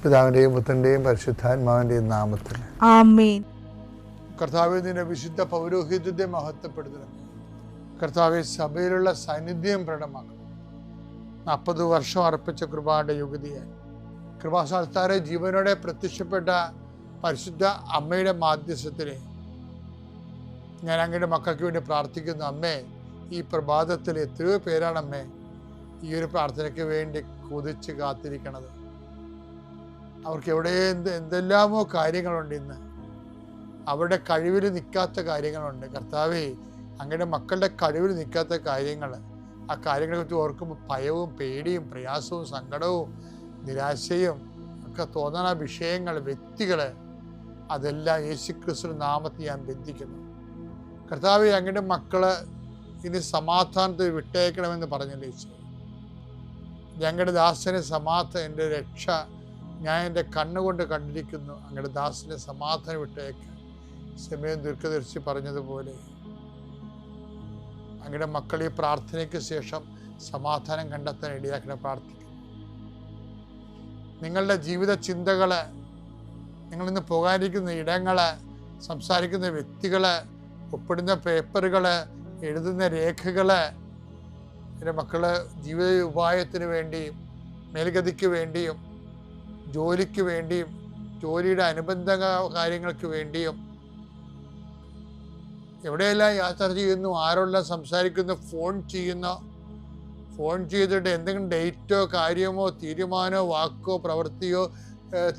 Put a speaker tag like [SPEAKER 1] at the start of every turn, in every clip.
[SPEAKER 1] പിതാവിൻ്റെയും പുത്രൻ്റെയും പരിശുദ്ധാത്മാവിൻ്റെയും നാമത്തിൽ
[SPEAKER 2] ആമേൻ.
[SPEAKER 1] കർത്താവേ, നിന്റെ വിശുദ്ധ പൗരോഹിത്യത്തെ മഹത്വപ്പെടുത്തണം. കർത്താവെ, സഭയിലുള്ള സാന്നിധ്യം പ്രകടമാക്കണം. 40 വർഷം അർപ്പിച്ച കൃപയുടെ യുഗതിയായി കൃപാസ്ഥാനത്താരെ ജീവനോടെ പ്രത്യക്ഷപ്പെട്ട പരിശുദ്ധ അമ്മയുടെ മാധ്യസ്ഥത്തിൽ ഞാൻ അങ്ങയുടെ മക്കൾക്ക് വേണ്ടി പ്രാർത്ഥിക്കുന്നു. അമ്മേ, ഈ പ്രഭാതത്തിൽ എത്രയോ പേരാണ് അമ്മേ ഈ ഒരു പ്രാർത്ഥനയ്ക്ക് വേണ്ടി കൊതിച്ച് കാത്തിരിക്കണത്. അവർക്ക് എവിടെ എന്തെല്ലാമോ കാര്യങ്ങളുണ്ട്. ഇന്ന് അവരുടെ കഴിവിൽ നിൽക്കാത്ത കാര്യങ്ങളുണ്ട്. കർത്താവേ, അങ്ങയുടെ മക്കളുടെ കഴിവിൽ നിൽക്കാത്ത കാര്യങ്ങൾ, ആ കാര്യങ്ങളെ കുറിച്ച് ഓർക്കുമ്പോൾ ഭയവും പേടിയും പ്രയാസവും സങ്കടവും നിരാശയും ഒക്കെ തോന്നുന്ന വിഷയങ്ങൾ, വ്യക്തികൾ, അതെല്ലാം യേശുക്രിസ്തു നാമത്തിൽ ഞാൻ ബന്ധിക്കുന്നു. കർത്താവേ, അങ്ങയുടെ മക്കള് ഇനി സമാധാനത്തിൽ വിട്ടേക്കണമെന്ന് പറഞ്ഞില്ലേ യേശു. ഞങ്ങളുടെ ദാസനെ എൻ്റെ രക്ഷ ഞാൻ എൻ്റെ കണ്ണുകൊണ്ട് കണ്ടിരിക്കുന്നു. അങ്ങയുടെ ദാസനെ സമാധാനം വിട്ടേക്ക്. സമയം ദീർഘദർശി പറഞ്ഞതുപോലെ അങ്ങയുടെ മക്കൾ ഈ പ്രാർത്ഥനയ്ക്ക് ശേഷം സമാധാനം കണ്ടെത്താൻ ഇടയാക്കണം പ്രാർത്ഥിക്കുന്നു. നിങ്ങളുടെ ജീവിത ചിന്തകള്, നിങ്ങളിന്ന് പോകാനിരിക്കുന്ന ഇടങ്ങള്, സംസാരിക്കുന്ന വ്യക്തികള്, ഒപ്പിടുന്ന പേപ്പറുകള്, എഴുതുന്ന രേഖകള്, എൻ്റെ മക്കള് ജീവിത ഉപായത്തിന് വേണ്ടിയും മേൽഗതിക്ക് വേണ്ടിയും ജോലിക്ക് വേണ്ടിയും ജോലിയുടെ അനുബന്ധ കാര്യങ്ങൾക്ക് വേണ്ടിയും എവിടെയെല്ലാം യാത്ര ചെയ്യുന്നു, ആരോടെല്ലാം സംസാരിക്കുന്നു, ഫോൺ ചെയ്തിട്ട് എന്തെങ്കിലും ഡേറ്റോ കാര്യമോ തീരുമാനമോ വാക്കോ പ്രവൃത്തിയോ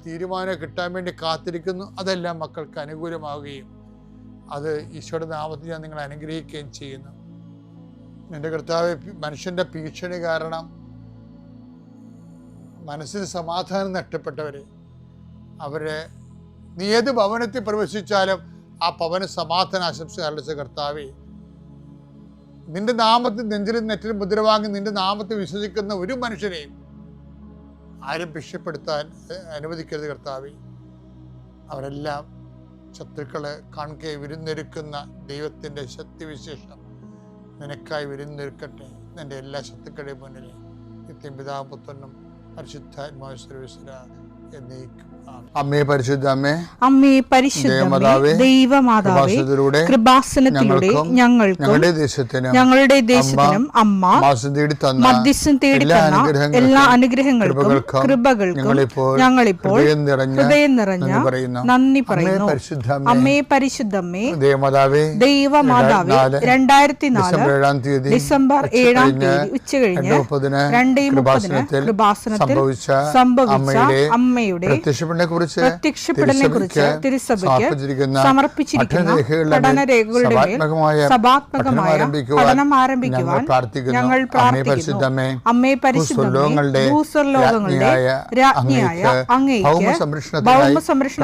[SPEAKER 1] തീരുമാനമോ കിട്ടാൻ വേണ്ടി കാത്തിരിക്കുന്നു. അതെല്ലാം മക്കൾക്ക് അനുകൂലമാവുകയും അത് ഈശോയുടെ നാമത്തിൽ ഞാൻ നിങ്ങളെ അനുഗ്രഹിക്കുകയും ചെയ്യുന്നു. എൻ്റെ കർത്താവ്, മനുഷ്യൻ്റെ ഭീഷണി കാരണം മനസ്സിന് സമാധാനം നഷ്ടപ്പെട്ടവരെ, അവരെ നീ ഏത് ഭവനത്തിൽ പ്രവേശിച്ചാലും ആ ഭവന സമാധാന ആശംസ അർപ്പിച്ച കർത്താവേ, നിന്റെ നാമത്തിൽ നെഞ്ചിലും നെറ്റിലും മുദ്ര വാങ്ങി നിന്റെ നാമത്തിൽ വിശ്വസിക്കുന്ന ഒരു മനുഷ്യനെയും ആരും ഭിക്ഷപ്പെടുത്താൻ അനുവദിക്കരുത് കർത്താവേ. അവരെല്ലാം ശത്രുക്കളെ കാൺകെ വിരുന്നൊരുക്കുന്ന ദൈവത്തിൻ്റെ ശക്തിവിശേഷം നിനക്കായി വിരുന്നൊരുക്കട്ടെ. നിന്റെ എല്ലാ ശത്രുക്കളുടെയും മുന്നിൽ നിത്യം പിതാവും പുത്രനും പരിശുദ്ധാത്മാവും സർവ്വേശ്വര എന്നേക്കും. അമ്മേ പരിശുദ്ധ അമ്മേ,
[SPEAKER 2] അമ്മേ പരിശുദ്ധ ദൈവമാതാവേ, കൃപാസനത്തിലൂടെ ഞങ്ങൾക്കും ഞങ്ങളുടെ ദേശത്തിനും അമ്മ മധ്യസ്ഥം തേടി തന്ന എല്ലാ അനുഗ്രഹങ്ങൾക്കും കൃപകൾക്കും ഞങ്ങളിപ്പോൾ ഹൃദയം നിറഞ്ഞ നന്ദി പറയുന്നു. അമ്മേ പരിശുദ്ധമ്മേ ദൈവമാതാവേ, 2004 ഡിസംബർ 7 ഉച്ചകഴിഞ്ഞ് 2:30 കൃപാസനത്തിൽ സംഭവിച്ച അമ്മയുടെ പ്രത്യക്ഷപ്പെടലിനെ കുറിച്ച് തിരുസഭയ്ക്ക് സമർപ്പിച്ചിരിക്കുന്ന പഠനരേഖകളുടെ മേൽ സഭാത്മകമായ പഠനം ആരംഭിക്കുവാൻ ഞങ്ങൾ പ്രാർത്ഥിക്കുന്നു. അമ്മേ പരിശുദ്ധമേ, ഭൂസ്വർലോകങ്ങളുടെ രാജ്ഞിയായ അങ്ങേയ്ക്ക് ഭൗമസംരക്ഷണത്തിനായി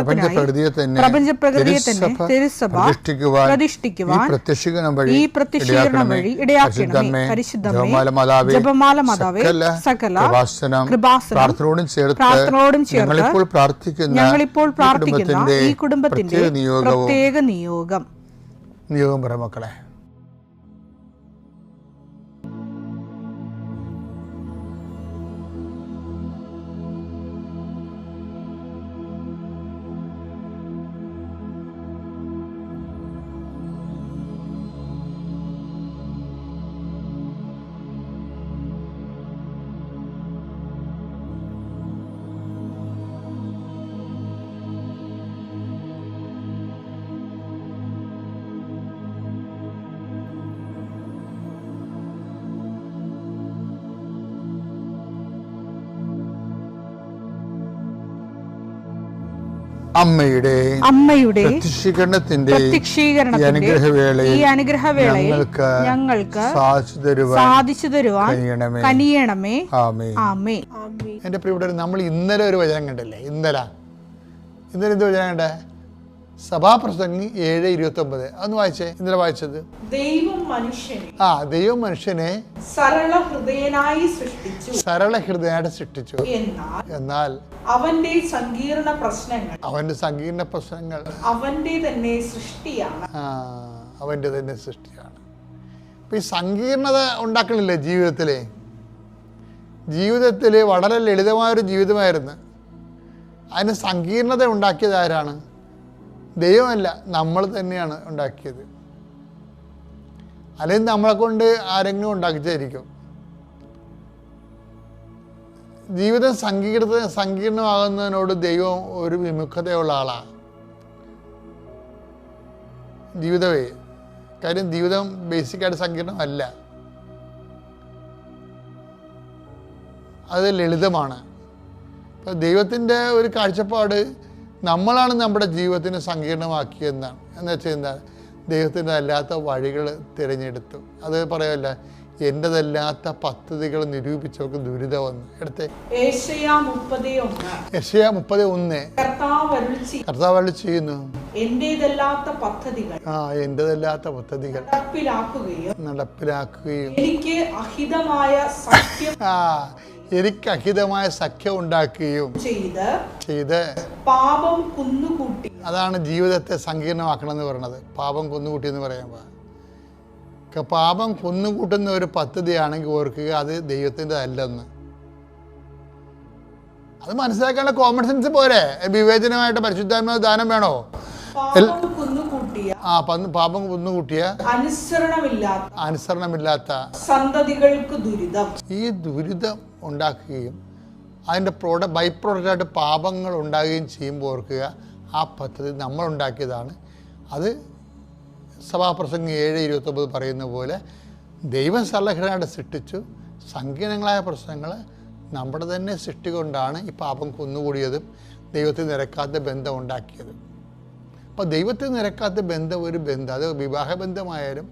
[SPEAKER 2] പ്രപഞ്ചപ്രകൃതിയെ തന്നെ തിരുസഭ പ്രതിഷ്ഠിക്കുവാൻ ഈ പ്രത്യക്ഷീകരണം വഴി ഇടയാക്കണമേ. പരിശുദ്ധമേ, ജപമാല മാതാവേ, സകല കൃപാസനം പ്രാർത്ഥനയോടും ചേർത്ത് ഞങ്ങളിപ്പോൾ പ്രാർത്ഥിക്കുന്ന ഈ കുടുംബത്തിന്റെ പ്രത്യേക നിയോഗം
[SPEAKER 1] പറ മക്കളെ. അമ്മയുടെ പ്രത്യക്ഷീകരണത്തിന്റെ ഈ അനുഗ്രഹവേളയിൽ ഞങ്ങൾക്ക് സാധിച്ചു തരുവാൻ കനിയണമേ. ആമേൻ. എന്റെ പ്രിയപ്പെട്ടവരെ, നമ്മൾ ഇന്നലെ ഒരു വചനം കണ്ടല്ലേ? ഇന്നലെ എന്ത് വചനം കണ്ടേ? സഭാപ്രസംഗി 7:29 അതൊന്ന് വായിച്ചേ. ഇന്നലെ വായിച്ചത് ദൈവം മനുഷ്യനെ സരള ഹൃദയനായിട്ട് സൃഷ്ടിച്ചു. എന്നാൽ അവന്റെ സങ്കീർണ പ്രശ്നങ്ങൾ അവന്റെ തന്നെ സൃഷ്ടിയാണ്. അപ്പൊ ഈ സങ്കീർണത ഉണ്ടാക്കണില്ലേ ജീവിതത്തില് വളരെ ലളിതമായൊരു ജീവിതമായിരുന്നു. അതിന് സങ്കീർണത ഉണ്ടാക്കിയത് ആരാണ്? ദൈവമല്ല, നമ്മൾ തന്നെയാണ് ഉണ്ടാക്കിയത്. അല്ലെങ്കിൽ നമ്മളെ കൊണ്ട് ആരെങ്കിലും ഉണ്ടാക്കിച്ചായിരിക്കും. ജീവിതം സങ്കീർണമാകുന്നതിനോട് ദൈവം ഒരു വിമുഖതയുള്ള ആളാണ്. ജീവിതമേ, കാര്യം ജീവിതം ബേസിക്കായിട്ട് സങ്കീർണമല്ല, അത് ലളിതമാണ്. അപ്പം ദൈവത്തിൻ്റെ ഒരു കാഴ്ചപ്പാട് നമ്മളാണ് നമ്മുടെ ജീവിതത്തിന് സങ്കീർണമാക്കിയെന്നാണ്. എന്ന് വെച്ചാൽ എന്താ? ദൈവത്തിൻ്റെ അല്ലാത്ത വഴികൾ തിരഞ്ഞെടുത്തു. അത് പറയല്ല, എൻ്റെതല്ലാത്ത പദ്ധതികൾ നിരൂപിച്ചവർക്ക് ദുരിതമെന്ന്. എടുത്തേ
[SPEAKER 2] യെശയ്യാ
[SPEAKER 1] 30:1 കർത്താവ് അരുളി ചെയ്യുന്നു,
[SPEAKER 2] എന്റേതല്ലാത്ത
[SPEAKER 1] പദ്ധതികൾ നടപ്പിലാക്കുകയും എനിക്ക് അഹിതമായ സഖ്യം ഉണ്ടാക്കുകയും ചെയ്ത്
[SPEAKER 2] പാപം കുന്നുകൂട്ടി.
[SPEAKER 1] അതാണ് ജീവിതത്തെ സങ്കീർണമാക്കണം എന്ന് പറയുന്നത്. പാപം കുന്നുകൂട്ടി എന്ന് പറയുമ്പോൾ പാപം കുന്നുകൂട്ടുന്ന ഒരു പദ്ധതിയാണെങ്കിൽ ഓർക്കുക, അത് ദൈവത്തിൻ്റെ അല്ലെന്ന്. അത് മനസ്സിലാക്കാനുള്ള കോമൺ സെൻസ് പോരെ? വിവേചനമായിട്ട് പരിശുദ്ധാത്മാവ് ദാനം വേണോ? പാപം കുന്നുകൂട്ടിയ അനുസരണമില്ലാത്ത
[SPEAKER 2] സന്തതികൾക്ക് ദുരിതം.
[SPEAKER 1] ഈ ദുരിതം ഉണ്ടാക്കുകയും അതിൻ്റെ ബൈ പ്രോഡക്റ്റായിട്ട് പാപങ്ങൾ ഉണ്ടാകുകയും ചെയ്യുമ്പോൾ ഓർക്കുക, ആ പദ്ധതി നമ്മളുണ്ടാക്കിയതാണ്. അത് സഭാപ്രസംഗം 7:29 പറയുന്ന പോലെ ദൈവം സലഹനായിട്ട് സൃഷ്ടിച്ചു. സങ്കീർണങ്ങളായ പ്രശ്നങ്ങൾ നമ്മുടെ തന്നെ സൃഷ്ടി കൊണ്ടാണ് ഈ പാപം കുന്നുകൂടിയതും ദൈവത്തിൽ നിരക്കാത്ത ബന്ധം ഉണ്ടാക്കിയതും. അപ്പോൾ ദൈവത്തിൽ നിരക്കാത്ത ബന്ധം ഒരു ബന്ധം, അത് വിവാഹബന്ധമായാലും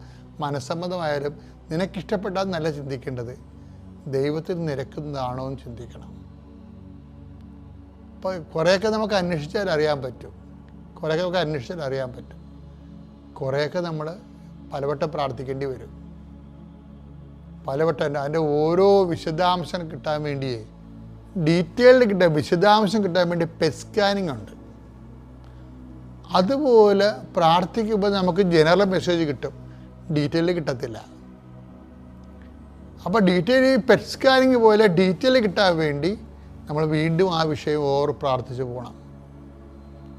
[SPEAKER 1] മനസ്സമ്മതമായാലും നിനക്കിഷ്ടപ്പെട്ടാൽ നല്ല ചിന്തിക്കേണ്ടത് ദൈവത്തിൽ നിരക്കുന്നതാണോ എന്ന് ചിന്തിക്കണം. അപ്പോൾ കുറേയൊക്കെ നമുക്ക് അന്വേഷിച്ചാൽ അറിയാൻ പറ്റും, കുറേയൊക്കെ നമ്മൾ പലവട്ടം പ്രാർത്ഥിക്കേണ്ടി വരും. പലവട്ടം അതിൻ്റെ ഓരോ വിശദാംശം കിട്ടാൻ വേണ്ടിയേ, ഡീറ്റെയിൽഡ് വിശദാംശം കിട്ടാൻ വേണ്ടി പെറ്റ് സ്കാനിങ് ഉണ്ട്. അതുപോലെ പ്രാർത്ഥിക്കുമ്പോൾ നമുക്ക് ജനറൽ മെസ്സേജ് കിട്ടും, ഡീറ്റെയിൽ കിട്ടത്തില്ല. അപ്പോൾ പെറ്റ് സ്കാനിങ് പോലെ ഡീറ്റെയിൽ കിട്ടാൻ വേണ്ടി നമ്മൾ വീണ്ടും ആ വിഷയം പ്രാർത്ഥിച്ചു പോകണം.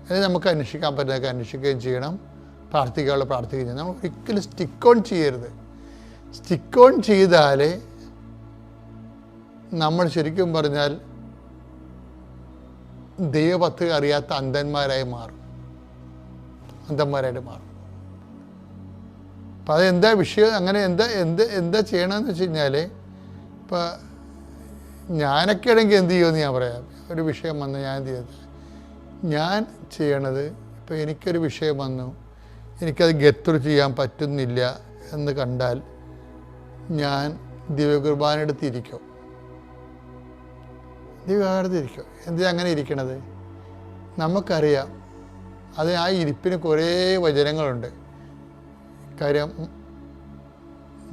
[SPEAKER 1] അത് നമുക്ക് അന്വേഷിക്കാൻ പറ്റുന്നതൊക്കെ അന്വേഷിക്കുകയും ചെയ്യണം, പ്രാർത്ഥിക്കുകയും ചെയ്യണം. നമ്മൾ ഒരിക്കലും സ്റ്റിക്ക് ഓൺ ചെയ്യരുത്. സ്റ്റിക്ക് ഓൺ ചെയ്താലേ നമ്മൾ ശരിക്കും പറഞ്ഞാൽ ദൈവപദ്ധതി അറിയാത്ത അന്ധന്മാരായിട്ട് മാറും. അപ്പം അതെന്താ വിഷയം? അങ്ങനെ എന്താ ചെയ്യണമെന്ന് വെച്ച് കഴിഞ്ഞാൽ, ഇപ്പം ഞാനൊക്കെ ആണെങ്കിൽ എന്ത് ചെയ്യുമെന്ന് ഞാൻ പറയാം. ഒരു വിഷയം വന്ന് ഞാൻ എന്ത് ചെയ്തത്, ഞാൻ ചെയ്യണത്, ഇപ്പം എനിക്കൊരു വിഷയം വന്നു, എനിക്കത് ഗെറ്റ് ചെയ്യാൻ പറ്റുന്നില്ല എന്ന് കണ്ടാൽ ഞാൻ ദിവ്യകുർബാനയെടുത്തിരിക്കും. എന്തിനാ അങ്ങനെ ഇരിക്കണത്? നമുക്കറിയാം അത് ആ ഇരിപ്പിന് കുറേ വചനങ്ങളുണ്ട്. കാര്യം,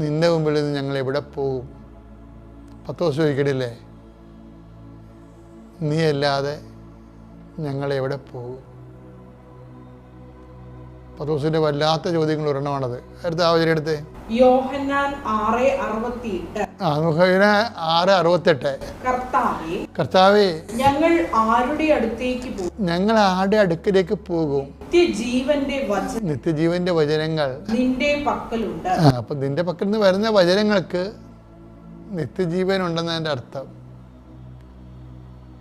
[SPEAKER 1] നിന്റെ മുമ്പിൽ നിന്ന് ഞങ്ങൾ എവിടെ പോകും? പത്രോസ് ചോദിക്കണില്ലേ, നീ അല്ലാതെ ഞങ്ങൾ എവിടെ പോകും? പത്രോസിന്റെ വല്ലാത്ത ചോദ്യങ്ങൾ ഒരെണ്ണമാണത്. അടുത്ത ആ വചനം എടുത്തേ,
[SPEAKER 2] യോഹന്നാൻ 6:68.
[SPEAKER 1] കർത്താവേ,
[SPEAKER 2] ഞങ്ങൾ ആരുടെ അടുക്കിലേക്ക് പോകും?
[SPEAKER 1] നിത്യജീവന്റെ വചനങ്ങൾ
[SPEAKER 2] നിന്റെ പക്കലുണ്ട്.
[SPEAKER 1] അപ്പൊ നിന്റെ പക്കൽ നിന്ന് വരുന്ന വചനങ്ങൾക്ക് നിത്യജീവൻ ഉണ്ടെന്നതിൻ്റെ അർത്ഥം.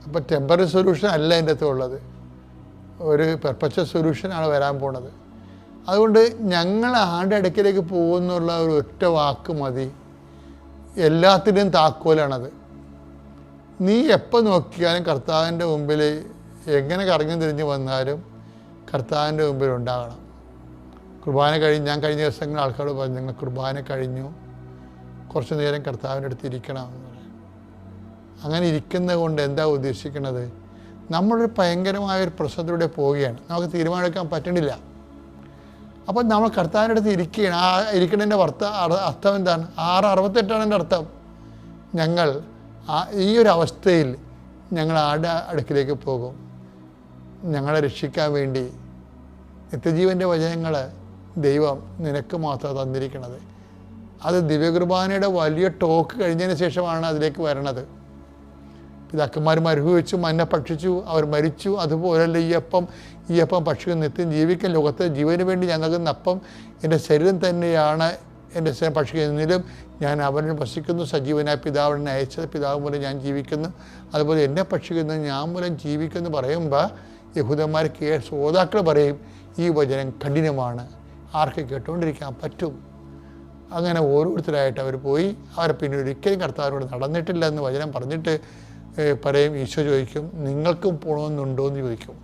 [SPEAKER 1] അപ്പൊ ടെമ്പററി സൊല്യൂഷൻ അല്ല എൻ്റെ അകത്ത് ഉള്ളത്, ഒരു പെർപ്പച്വൽ സൊല്യൂഷനാണ് വരാൻ പോണത്. അതുകൊണ്ട് ഞങ്ങൾ ആരുടെ അടുക്കിലേക്ക് പോകുന്നുള്ള ഒരു ഒറ്റ വാക്ക് മതി, എല്ലാത്തിൻ്റെയും താക്കോലാണത്. നീ എപ്പോൾ നോക്കിയാലും കർത്താവിൻ്റെ മുമ്പിൽ എങ്ങനെ കറങ്ങി തിരിഞ്ഞ് വന്നാലും കർത്താവിൻ്റെ മുമ്പിൽ ഉണ്ടാകണം. കുർബാന ഞാൻ കഴിഞ്ഞ ദിവസങ്ങളിൽ ആൾക്കാരോട് പറഞ്ഞു, നിങ്ങൾ കുർബാന കഴിഞ്ഞു, കുറച്ച് നേരം കർത്താവിൻ്റെ അടുത്ത് ഇരിക്കണം എന്ന് പറയും. അങ്ങനെ ഇരിക്കുന്നത് കൊണ്ട് എന്താ ഉദ്ദേശിക്കുന്നത്? നമ്മളൊരു ഭയങ്കരമായൊരു പ്രശ്നത്തിലൂടെ പോവുകയാണ്, നമുക്ക് തീരുമാനമെടുക്കാൻ പറ്റണില്ല. അപ്പം നമ്മൾ കർത്താവിൻ്റെ അടുത്ത് ഇരിക്കുകയാണ്. ആ ഇരിക്കുന്നതിൻ്റെ അർത്ഥം എന്താണ്? 6:68 എൻ്റെ അർത്ഥം. ഞങ്ങൾ ഈ ഒരു അവസ്ഥയിൽ ഞങ്ങൾ ആരുടെ അടുക്കിലേക്ക് പോകും? ഞങ്ങളെ രക്ഷിക്കാൻ വേണ്ടി നിത്യജീവൻ്റെ വചനങ്ങൾ ദൈവം നിനക്ക് മാത്രം തന്നിരിക്കണത്. അത് ദിവ്യകുർബാനയുടെ വലിയ ടോക്ക് കഴിഞ്ഞതിന് ശേഷമാണ് അതിലേക്ക് വരണത്. പിതാക്കന്മാർ മരുഭവിച്ചു, മന്ന ഭക്ഷിച്ചു, അവർ മരിച്ചു. അതുപോലല്ല ഈ അപ്പം ഭക്ഷിക്കുന്ന നിത്യം ജീവിക്കാൻ ലോകത്തെ ജീവന് വേണ്ടി ഞാൻ നൽകുന്ന അപ്പം എൻ്റെ ശരീരം തന്നെയാണ്. എൻ്റെ ശരീരം ഭക്ഷിക്കുന്നതിലും ഞാൻ അവനിൽ ഭക്ഷിക്കുന്നു. സജീവനായ പിതാവിനെ അയച്ചത് പിതാവ് മൂലം ഞാൻ ജീവിക്കുന്നു, അതുപോലെ എന്നെ ഭക്ഷിക്കുന്നത് ഞാൻ മൂലം ജീവിക്കുന്നു പറയുമ്പോൾ യഹൂദന്മാർ ശ്രോതാക്കൾ പറയും ഈ വചനം കഠിനമാണ്, ആർക്ക് കേട്ടുകൊണ്ടിരിക്കാൻ പറ്റും. അങ്ങനെ ഓരോരുത്തരായിട്ട് അവർ പോയി. അവരെ പിന്നെ ഒരിക്കലും കർത്താവിനോട് നടന്നിട്ടില്ല എന്ന് വചനം പറഞ്ഞിട്ട് പറയും. ഈശോ ചോദിക്കും നിങ്ങൾക്കും പോകണമെന്നുണ്ടോ എന്ന് ചോദിക്കും.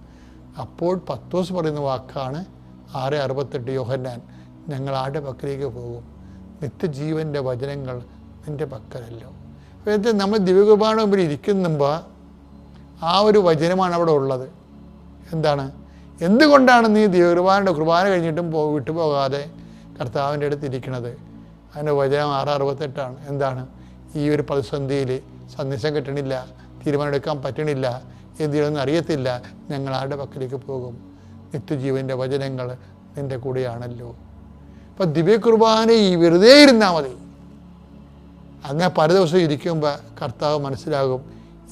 [SPEAKER 1] അപ്പോൾ പത്രോസ് പറയുന്ന വാക്കാണ് 6:68 യോഹന്നാൻ, ഞങ്ങൾ ആരുടെ പക്കലേക്ക് പോകും? നിത്യജീവൻ്റെ വചനങ്ങൾ നിൻ്റെ പക്കലല്ലോ. അപ്പോൾ നമ്മൾ ദിവ്യകുർബാന മുമ്പിൽ ഇരിക്കുമ്പോൾ ആ ഒരു വചനമാണ് അവിടെ ഉള്ളത്. എന്താണ്? എന്തുകൊണ്ടാണ് നീ കുർബാന കഴിഞ്ഞിട്ടും വിട്ടുപോകാതെ കർത്താവിൻ്റെ അടുത്ത് ഇരിക്കുന്നത്? അതിൻ്റെ വചനം 6:68. എന്താണ്? ഈ ഒരു പ്രതിസന്ധിയിൽ സന്ദേശം കിട്ടണില്ല, തീരുമാനമെടുക്കാൻ പറ്റണില്ല, എന്തിനൊന്നും അറിയത്തില്ല, ഞങ്ങൾ ആരുടെ പക്കലേക്ക് പോകും? നിത്യജീവൻ്റെ വചനങ്ങൾ നിൻ്റെ കൂടെയാണല്ലോ. അപ്പം ദിവ്യകുർബാന ഈ വെറുതെ ഇരുന്നാൽ മതി. അങ്ങനെ പല ദിവസം ഇരിക്കുമ്പോൾ കർത്താവ് മനസ്സിലാകും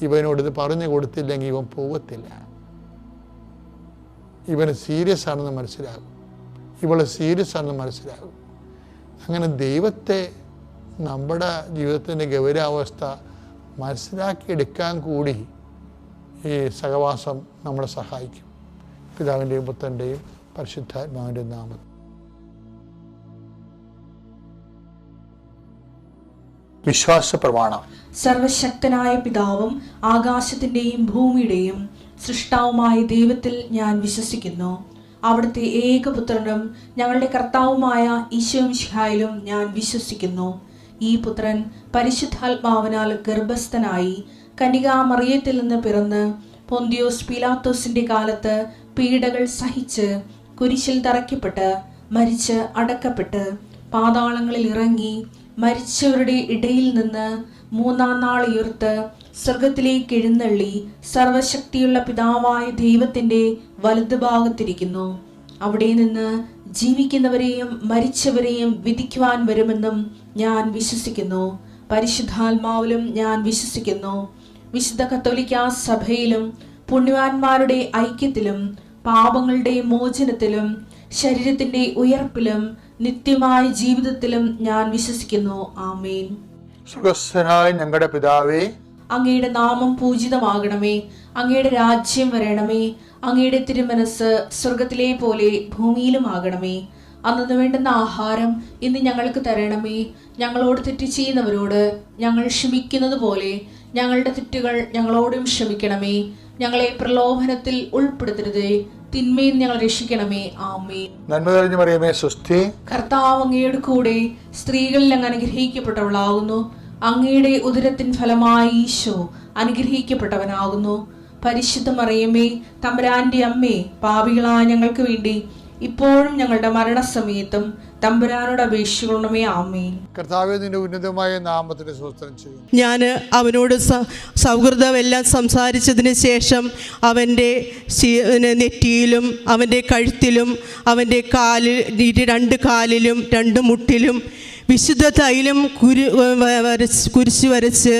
[SPEAKER 1] ഇവനോട് ഇത് പറഞ്ഞു കൊടുത്തില്ലെങ്കിൽ ഇവൻ പോകത്തില്ല, ഇവന് സീരിയസ് ആണെന്ന് മനസ്സിലാകും, ഇവള് സീരിയസ് ആണെന്ന് മനസ്സിലാകും. അങ്ങനെ ദൈവത്തെ നമ്മുടെ ജീവിതത്തിൻ്റെ ഗൗരവാവസ്ഥ മനസ്സിലാക്കിയെടുക്കാൻ കൂടി ഈ സഹവാസം നമ്മളെ സഹായിക്കും. പിതാവിൻ്റെയും പുത്രൻ്റെയും പരിശുദ്ധാത്മാവിൻ്റെ നാമത്തിൽ. വിശ്വാസ പ്രമാണം.
[SPEAKER 2] സർവശക്തനായ പിതാവും ആകാശത്തിൻ്റെയും ഭൂമിയുടെയും സൃഷ്ടാവുമായ ദൈവത്തിൽ ഞാൻ വിശ്വസിക്കുന്നു. അവിടുത്തെ ഏകപുത്രനും ഞങ്ങളുടെ കർത്താവുമായ ഈശോ മിശിഹായിലും ഞാൻ വിശ്വസിക്കുന്നു. ഈ പുത്രൻ പരിശുദ്ധാത്മാവിനാൽ ഗർഭസ്ഥനായി കന്യകാമറിയത്തിൽ നിന്ന് പിറന്ന് പൊന്തിയോസ് പീലാത്തോസിന്റെ കാലത്ത് പീഡകൾ സഹിച്ച് കുരിശിൽ തറയ്ക്കപ്പെട്ട് മരിച്ച് അടക്കപ്പെട്ട് പാതാളങ്ങളിൽ ഇറങ്ങി മരിച്ചവരുടെ ഇടയിൽ നിന്ന് 3-ാം നാൾ ഉയർത്ത് സ്വർഗത്തിലേക്ക് എഴുന്നള്ളി സർവശക്തിയുള്ള പിതാവായ ദൈവത്തിന്റെ വലതുഭാഗത്തിരിക്കുന്നു. അവിടെ നിന്ന് ജീവിക്കുന്നവരെയും മരിച്ചവരെയും വിധിക്കുവാൻ വരുമെന്നും ഞാൻ വിശ്വസിക്കുന്നു. പരിശുദ്ധാത്മാവിലും ഞാൻ വിശ്വസിക്കുന്നു. വിശുദ്ധ കത്തോലിക്കാ സഭയിലും പുണ്യവാന്മാരുടെ ഐക്യത്തിലും പാപങ്ങളുടെ മോചനത്തിലും ശരീരത്തിന്റെ ഉയർപ്പിലും നിത്യമായ ജീവിതത്തിലും ഞാൻ വിശ്വസിക്കുന്നു. ആമേൻ.
[SPEAKER 1] സ്വർഗ്ഗസ്ഥനായ ഞങ്ങളുടെ പിതാവേ,
[SPEAKER 2] അങ്ങയുടെ നാമം പൂജിതമാകണമേ. അങ്ങയുടെ രാജ്യം വരണമേ. അങ്ങയുടെ തിരുമനസ് സ്വർഗത്തിലെ പോലെ ഭൂമിയിലും ആകണമേ. അന്നു വേണ്ടുന്ന ആഹാരം ഇന്ന് ഞങ്ങൾക്ക് തരണമേ. ഞങ്ങളോട് തെറ്റ് ചെയ്യുന്നവരോട് ഞങ്ങൾ ക്ഷമിക്കുന്നത് പോലെ ഞങ്ങളുടെ തെറ്റുകൾ ഞങ്ങളോടും ക്ഷമിക്കണമേ. ഞങ്ങളെ പ്രലോഭനത്തിൽ ഉൾപ്പെടുത്തരുതേ, തിന്മയിൽ ഞങ്ങൾ രക്ഷിക്കണമേ. ആമേൻ.
[SPEAKER 1] നന്മ നിറഞ്ഞ മറിയമേ സ്വസ്തി,
[SPEAKER 2] കർത്താവ് അങ്ങയുടെ കൂടെ സ്ത്രീകളിൽ അങ്ങ് അനുഗ്രഹിക്കപ്പെട്ടവളാകുന്നു. അങ്ങയുടെ ഉദരത്തിൻ ഫലമായി ഈശോ അനുഗ്രഹിക്കപ്പെട്ടവനാകുന്നു. പരിശുദ്ധ മറിയമേ, തമ്പുരാന്റെ അമ്മേ, പാപികളായ ഞങ്ങൾക്ക് വേണ്ടി ഇപ്പോഴും ഞങ്ങളുടെ മരണസമയത്തും തമ്പുരാനോട് അപേക്ഷിക്കണമേ. ആമേൻ.
[SPEAKER 1] കർത്താവേ, നിന്റെ ഉന്നതമായ നാമത്തിന് സ്തോത്രം ചെയ്യും.
[SPEAKER 3] ഞാൻ അവനോട് സൗഹൃദമെല്ലാം സംസാരിച്ചതിന് ശേഷം അവൻ്റെ നെറ്റിയിലും അവൻ്റെ കഴുത്തിലും അവൻ്റെ രണ്ട് കാലിലും 2 മുട്ടിലും വിശുദ്ധ തൈലം കുരിശ് വരച്ച്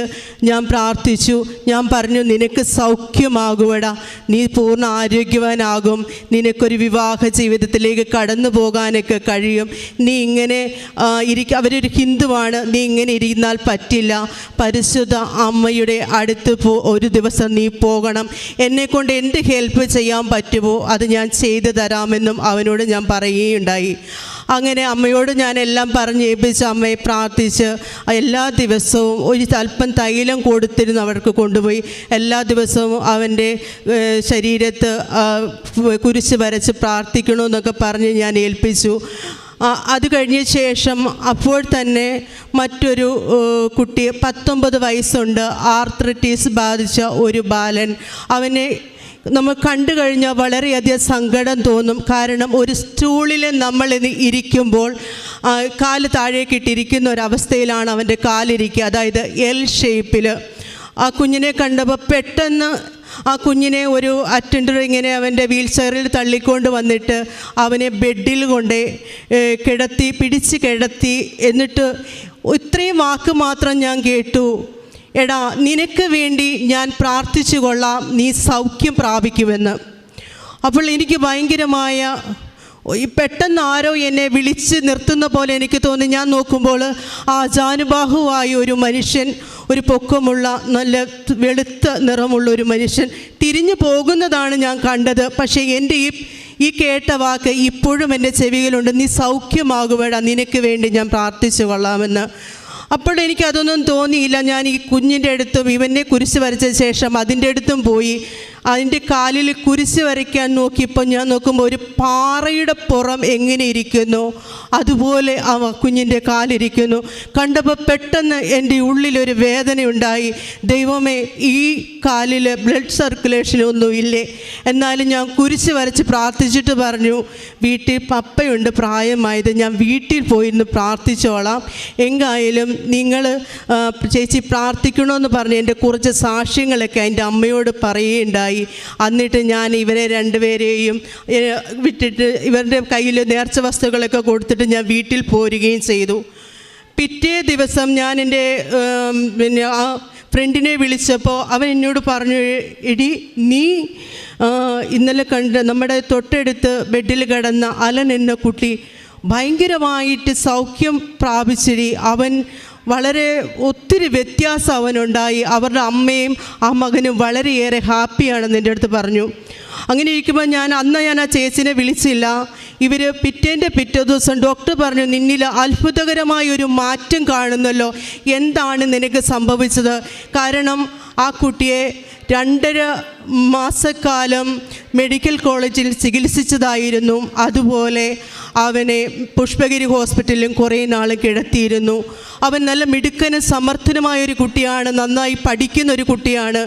[SPEAKER 3] ഞാൻ പ്രാർത്ഥിച്ചു. ഞാൻ പറഞ്ഞു, നിനക്ക് സൗഖ്യമാകുവടാ, നീ പൂർണ്ണ ആരോഗ്യവാനാകും, നിനക്കൊരു വിവാഹ ജീവിതത്തിലേക്ക് കടന്നു പോകാനൊക്കെ കഴിയും. നീ ഇങ്ങനെ അവരൊരു ഹിന്ദുവാണ്, നീ ഇങ്ങനെ ഇരുന്നാൽ പറ്റില്ല, പരിശുദ്ധ അമ്മയുടെ അടുത്ത് ഒരു ദിവസം നീ പോകണം, എന്നെക്കൊണ്ട് എന്ത് ഹെൽപ്പ് ചെയ്യാൻ പറ്റുമോ അത് ഞാൻ ചെയ്തു തരാമെന്നും അവനോട് ഞാൻ പറയുകയുണ്ടായി. അങ്ങനെ അമ്മയോട് ഞാൻ എല്ലാം പറഞ്ഞ് ഏൽപ്പിച്ച് അമ്മയെ പ്രാർത്ഥിച്ച് എല്ലാ ദിവസവും ഒരു അല്പം തൈലം കൊടുത്തിരുന്നു അവർക്ക് കൊണ്ടുപോയി. എല്ലാ ദിവസവും അവൻ്റെ ശരീരത്ത് കുരിശ് വരച്ച് പ്രാർത്ഥിക്കണമെന്നൊക്കെ പറഞ്ഞ് ഞാൻ ഏൽപ്പിച്ചു. അത് കഴിഞ്ഞ ശേഷം അപ്പോൾ തന്നെ മറ്റൊരു കുട്ടി 19 വയസ്സുണ്ട്, ആർത്രൈറ്റിസ് ബാധിച്ച ഒരു ബാലൻ. അവനെ നമ്മൾ കണ്ടു കഴിഞ്ഞാൽ വളരെയധികം സങ്കടം തോന്നും. കാരണം ഒരു സ്റ്റൂളിൽ നമ്മൾ ഇരിക്കുമ്പോൾ കാല് താഴേക്കിട്ടിരിക്കുന്ന ഒരവസ്ഥയിലാണ് അവൻ്റെ കാലിരിക്കുക, അതായത് എൽ ഷേപ്പിൽ. ആ കുഞ്ഞിനെ കണ്ടപ്പോൾ പെട്ടെന്ന് ആ കുഞ്ഞിനെ ഒരു അറ്റൻഡർ ഇങ്ങനെ അവൻ്റെ വീൽ ചെയറിൽ തള്ളിക്കൊണ്ട് വന്നിട്ട് അവനെ ബെഡിൽ കൊണ്ട് പിടിച്ച് കിടത്തി. എന്നിട്ട് ഇത്രയും വാക്ക് മാത്രം ഞാൻ കേട്ടു, എടാ നിനക്ക് വേണ്ടി ഞാൻ പ്രാർത്ഥിച്ചു കൊള്ളാം, നീ സൗഖ്യം പ്രാപിക്കുമെന്ന്. അപ്പോൾ എനിക്ക് ഭയങ്കരമായ പെട്ടെന്ന് ആരോ എന്നെ വിളിച്ച് നിർത്തുന്ന പോലെ എനിക്ക് തോന്നി. ഞാൻ നോക്കുമ്പോൾ ആജാനുബാഹുവായ ഒരു മനുഷ്യൻ, ഒരു പൊക്കമുള്ള നല്ല വെളുത്ത നിറമുള്ള ഒരു മനുഷ്യൻ തിരിഞ്ഞു പോകുന്നതാണ് ഞാൻ കണ്ടത്. പക്ഷേ എൻ്റെ ഈ കേട്ട വാക്ക് ഇപ്പോഴും എൻ്റെ ചെവിയിലുണ്ട്, നീ സൗഖ്യമാകുവേടാ, നിനക്ക് വേണ്ടി ഞാൻ പ്രാർത്ഥിച്ചു കൊള്ളാമെന്ന്. അപ്പോൾ എനിക്കതൊന്നും തോന്നിയില്ല. ഞാൻ ഈ കുഞ്ഞിൻ്റെ അടുത്തും ഇവനെ കുരിശ് വരച്ച ശേഷം അതിൻ്റെ അടുത്തും പോയി അതിൻ്റെ കാലിൽ കുരിശ് വരയ്ക്കാൻ നോക്കിയപ്പോൾ ഞാൻ നോക്കുമ്പോൾ ഒരു പാറയുടെ പുറം എങ്ങനെ ഇരിക്കുന്നു അതുപോലെ ആ കുഞ്ഞിൻ്റെ കാലിരിക്കുന്നു. കണ്ടപ്പോൾ പെട്ടെന്ന് എൻ്റെ ഉള്ളിലൊരു വേദനയുണ്ടായി. ദൈവമേ, ഈ കാലിൽ ബ്ലഡ് സർക്കുലേഷനൊന്നും ഇല്ലേ? എന്നാലും ഞാൻ കുരിശ് വരച്ച് പ്രാർത്ഥിച്ചിട്ട് പറഞ്ഞു, വീട്ടിൽ പപ്പയുണ്ട് പ്രായമായത്, ഞാൻ വീട്ടിൽ പോയിരുന്ന് പ്രാർത്ഥിച്ചോളാം, എങ്കായാലും നിങ്ങൾ ചേച്ചി പ്രാർത്ഥിക്കണമെന്ന് പറഞ്ഞ് എൻ്റെ കുറച്ച് സാക്ഷ്യങ്ങളൊക്കെ എൻ്റെ അമ്മയോട് പറയുകയുണ്ടായി. എന്നിട്ട് ഞാൻ ഇവരെ രണ്ടുപേരെയും വിട്ടിട്ട് ഇവരുടെ കയ്യിൽ നേർച്ച വസ്തുക്കളൊക്കെ കൊടുത്തിട്ട് ഞാൻ വീട്ടിൽ പോരുകയും ചെയ്തു. പിറ്റേ ദിവസം ഞാൻ എൻ്റെ ആ ഫ്രണ്ടിനെ വിളിച്ചപ്പോൾ അവൻ എന്നോട് പറഞ്ഞു, എടി നീ ഇന്നലെ കണ്ട് നമ്മുടെ തൊട്ടടുത്ത് ബെഡിൽ കിടന്ന അലൻ എന്ന കുട്ടി ഭയങ്കരമായിട്ട് സൗഖ്യം പ്രാപിച്ചിരി, അവൻ വളരെ ഒത്തിരി വ്യത്യാസം അവനുണ്ടായി, അവരുടെ അമ്മയും ആ മകനും വളരെയേറെ ഹാപ്പിയാണെന്ന് എൻ്റെ അടുത്ത് പറഞ്ഞു. അങ്ങനെ ഇരിക്കുമ്പോൾ ഞാൻ ആ ചേച്ചിനെ വിളിച്ചില്ല. ഇവർ പിറ്റേ ദിവസം ഡോക്ടർ പറഞ്ഞു, നിന്നിൽ അത്ഭുതകരമായ ഒരു മാറ്റം കാണുന്നല്ലോ, എന്താണ് നിനക്ക് സംഭവിച്ചത്? കാരണം ആ കുട്ടിയെ 2.5 മാസക്കാലം മെഡിക്കൽ കോളേജിൽ ചികിത്സിച്ചതായിരുന്നു. അതുപോലെ അവനെ പുഷ്പഗിരി ഹോസ്പിറ്റലിലും കുറേ നാൾ കിടത്തിയിരുന്നു. അവൻ നല്ല മിടുക്കനും സമർത്ഥനുമായൊരു കുട്ടിയാണ്, നന്നായി പഠിക്കുന്നൊരു കുട്ടിയാണ്.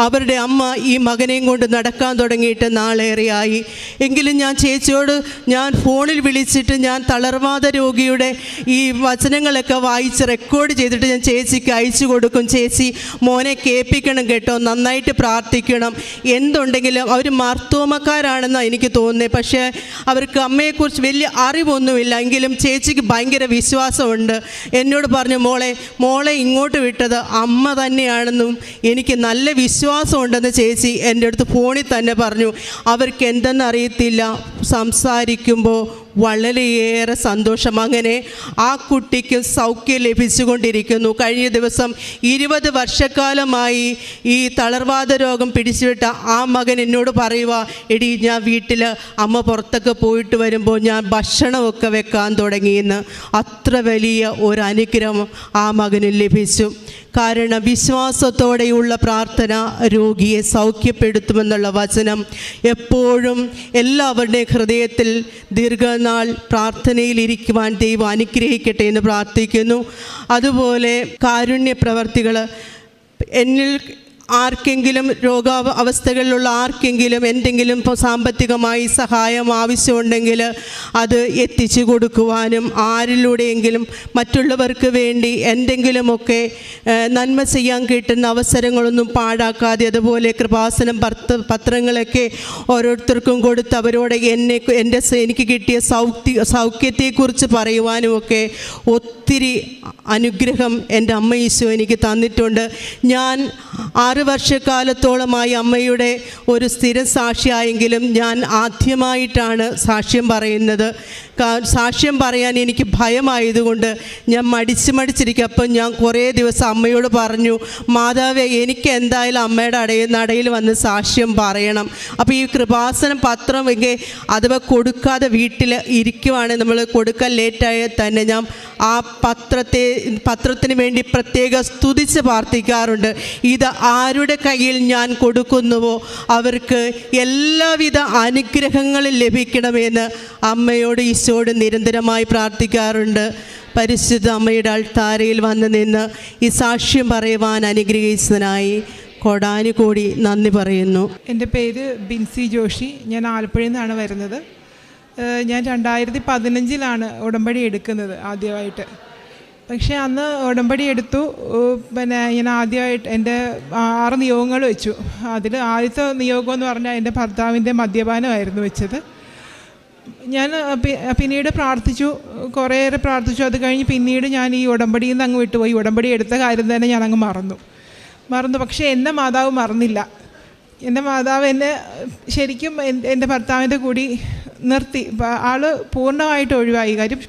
[SPEAKER 3] അവരുടെ അമ്മ ഈ മകനെയും കൊണ്ട് നടക്കാൻ തുടങ്ങിയിട്ട് നാളേറെയായി. എങ്കിലും ഞാൻ ചേച്ചിയോട് ഞാൻ ഫോണിൽ വിളിച്ചിട്ട് ഞാൻ തളർവാദ രോഗിയുടെ ഈ വചനങ്ങളൊക്കെ വായിച്ച് റെക്കോർഡ് ചെയ്തിട്ട് ഞാൻ ചേച്ചിക്ക് അയച്ചു കൊടുക്കും. ചേച്ചി മോനെ കേൾപ്പിക്കണം കേട്ടോ, നന്നായിട്ട് പ്രാർത്ഥിക്കണം, എന്തുണ്ടെങ്കിലും. അവർ മാർത്തോമക്കാരാണെന്നാണ് എനിക്ക് തോന്നുന്നത്, പക്ഷേ അവർക്ക് അമ്മയെക്കുറിച്ച് വലിയ അറിവൊന്നുമില്ല. എങ്കിലും ചേച്ചിക്ക് ഭയങ്കര വിശ്വാസമുണ്ട്. എന്നോട് പറഞ്ഞു, മോളെ ഇങ്ങോട്ട് വിട്ടത് അമ്മ തന്നെയാണെന്നും എനിക്ക് നല്ല വിശ്വാസമുണ്ടെന്ന് ചേച്ചി എൻ്റെ അടുത്ത് ഫോണിൽ തന്നെ പറഞ്ഞു. അവർക്ക് എന്തെന്നറിയത്തില്ല, സംസാരിക്കുമ്പോൾ വളരെയേറെ സന്തോഷം. അങ്ങനെ ആ കുട്ടിക്ക് സൗഖ്യം ലഭിച്ചുകൊണ്ടിരിക്കുന്നു. കഴിഞ്ഞ ദിവസം 20 വർഷക്കാലമായി ഈ തളർവാദ രോഗം പിടിച്ചുവിട്ട ആ മകൻ എന്നോട് പറയുക, എടി ഞാൻ വീട്ടിൽ അമ്മ പുറത്തൊക്കെ പോയിട്ട് വരുമ്പോൾ ഞാൻ ഭക്ഷണമൊക്കെ വെക്കാൻ തുടങ്ങിയെന്ന്. അത്ര വലിയ ഒരു അനുഗ്രഹം ആ മകന് ലഭിച്ചു. കാരണം വിശ്വാസത്തോടെയുള്ള പ്രാർത്ഥന രോഗിയെ സൗഖ്യപ്പെടുത്തുമെന്നുള്ള വചനം എപ്പോഴും എല്ലാവരുടെയും ഹൃദയത്തിൽ ദീർഘനാൾ പ്രാർത്ഥനയിലിരിക്കുവാൻ ദൈവം അനുഗ്രഹിക്കട്ടെ എന്ന് പ്രാർത്ഥിക്കുന്നു. അതുപോലെ കാരുണ്യ പ്രവർത്തികൾ, എന്നിൽ ആർക്കെങ്കിലും രോഗാവസ്ഥകളിലുള്ള ആർക്കെങ്കിലും എന്തെങ്കിലും സാമ്പത്തികമായി സഹായം ആവശ്യമുണ്ടെങ്കിൽ അത് എത്തിച്ചു കൊടുക്കുവാനും ആരിലൂടെയെങ്കിലും മറ്റുള്ളവർക്ക് വേണ്ടി എന്തെങ്കിലുമൊക്കെ നന്മ ചെയ്യാൻ കിട്ടുന്ന അവസരങ്ങളൊന്നും പാഴാക്കാതെ, അതുപോലെ കൃപാസനം പത്രങ്ങളൊക്കെ ഓരോരുത്തർക്കും കൊടുത്ത് അവരോട് എനിക്ക് കിട്ടിയ സൗഖ്യത്തെക്കുറിച്ച് പറയുവാനുമൊക്കെ ഒത്തിരി അനുഗ്രഹം എൻ്റെ അമ്മ ഈശോ എനിക്ക് തന്നിട്ടുണ്ട്. ഞാൻ 6 വർഷക്കാലത്തോളമായി അമ്മയുടെ ഒരു സ്ഥിരം സാക്ഷിയായെങ്കിലും ഞാൻ ആദ്യമായിട്ടാണ് സാക്ഷ്യം പറയുന്നത്. സാക്ഷ്യം പറയാൻ എനിക്ക് ഭയമായതുകൊണ്ട് ഞാൻ മടിച്ചിരിക്കും. അപ്പം ഞാൻ കുറേ ദിവസം അമ്മയോട് പറഞ്ഞു, മാതാവേ, എനിക്ക് എന്തായാലും അമ്മയുടെ നടയിൽ വന്ന് സാക്ഷ്യം പറയണം. അപ്പോൾ ഈ കൃപാസനം പത്രം അഥവാ കൊടുക്കാതെ വീട്ടിൽ ഇരിക്കുവാണെങ്കിൽ നമ്മൾ കൊടുക്കാൻ ലേറ്റായാൽ തന്നെ ഞാൻ ആ പത്രത്തിന് വേണ്ടി പ്രത്യേകം സ്തുതിച്ച് പ്രാർത്ഥിക്കാറുണ്ട്. ഇത് ആരുടെ കയ്യിൽ ഞാൻ കൊടുക്കുന്നുവോ അവർക്ക് എല്ലാവിധ അനുഗ്രഹങ്ങളും ലഭിക്കണമെന്ന് അമ്മയോട് ഈശോട് നിരന്തരമായി പ്രാർത്ഥിക്കാറുണ്ട്. പരിശുദ്ധ അമ്മയുടെ അൾത്താരയിൽ വന്ന് നിന്ന് ഈ സാക്ഷ്യം പറയുവാൻ അനുഗ്രഹിച്ചതിനായി കോടാനുകോടി നന്ദി പറയുന്നു.
[SPEAKER 4] എൻ്റെ പേര് ബിൻസി ജോഷി. ഞാൻ ആലപ്പുഴയിൽ നിന്നാണ് വരുന്നത്. ഞാൻ 2015 ഉടമ്പടി എടുക്കുന്നത് ആദ്യമായിട്ട്. പക്ഷേ അന്ന് ഉടമ്പടി എടുത്തു. പിന്നെ ഞാൻ ആദ്യമായിട്ട് എൻ്റെ 6 നിയോഗങ്ങൾ വെച്ചു. അതിൽ ആദ്യത്തെ നിയോഗം എന്ന് പറഞ്ഞാൽ എൻ്റെ ഭർത്താവിൻ്റെ മദ്യപാനമായിരുന്നു വെച്ചത്. ഞാൻ പിന്നീട് പ്രാർത്ഥിച്ചു, കുറേയേറെ പ്രാർത്ഥിച്ചു. അത് കഴിഞ്ഞ് പിന്നീട് ഞാൻ ഈ ഉടമ്പടിയിൽ നിന്ന് അങ്ങ് വിട്ടുപോയി. ഉടമ്പടി എടുത്ത കാര്യം തന്നെ ഞാൻ അങ്ങ് മറന്നു. മറന്നു. പക്ഷേ എൻ്റെ മാതാവ് മറന്നില്ല. എൻ്റെ മാതാവ് എന്നെ ശരിക്കും എൻ്റെ ഭർത്താവിൻ്റെ കൂടി നിർത്തി. ആൾ പൂർണ്ണമായിട്ട് ഒഴിവായി. കാര്യം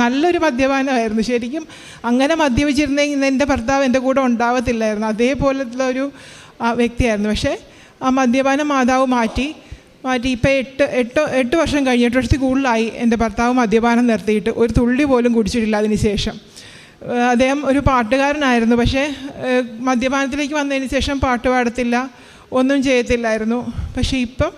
[SPEAKER 4] നല്ലൊരു മദ്യപാനമായിരുന്നു. ശരിക്കും അങ്ങനെ മദ്യപിച്ചിരുന്നെങ്കിൽ എൻ്റെ ഭർത്താവ് എൻ്റെ കൂടെ ഉണ്ടാവത്തില്ലായിരുന്നു. അതേപോലത്തുള്ള ഒരു വ്യക്തിയായിരുന്നു. പക്ഷേ ആ മദ്യപാനം മാതാവ് മാറ്റി ഇപ്പോൾ 8 വർഷം കഴിഞ്ഞ് 8 വർഷത്തിൽ കൂടുതലായി എൻ്റെ ഭർത്താവ് മദ്യപാനം നിർത്തിയിട്ട് ഒരു തുള്ളി പോലും കുടിച്ചിട്ടില്ല. അതിന് ശേഷം അദ്ദേഹം ഒരു പാട്ടുകാരനായിരുന്നു. പക്ഷേ മദ്യപാനത്തിലേക്ക് വന്നതിന് ശേഷം പാട്ട് പാടത്തില്ല, ഒന്നും ചെയ്യത്തില്ലായിരുന്നു. പക്ഷേ ഇപ്പം